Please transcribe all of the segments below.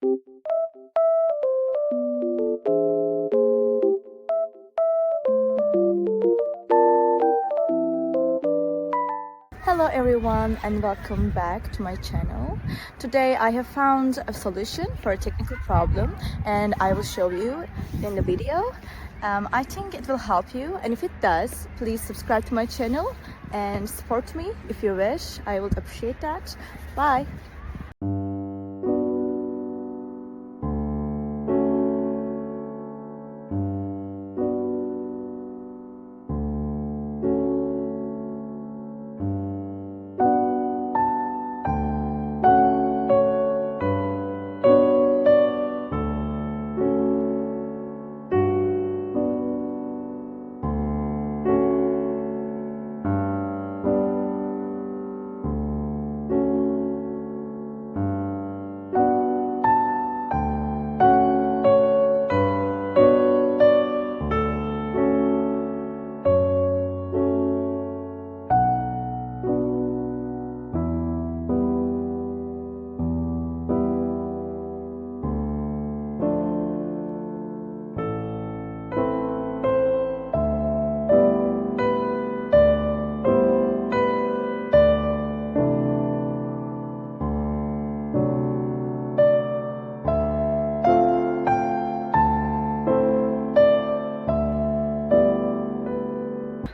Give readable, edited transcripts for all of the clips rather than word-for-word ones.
Hello everyone and welcome back to my channel. Today I have found a solution for a technical problem and I will show you in the video. I think it will help you, and if it does, please subscribe to my channel and support me if you wish. I would appreciate that. Bye!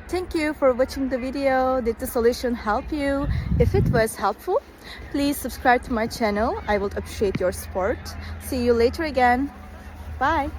Thank you for watching the video. Did the solution help you? If it was helpful, please subscribe to my channel. I would appreciate your support. See you later again. Bye.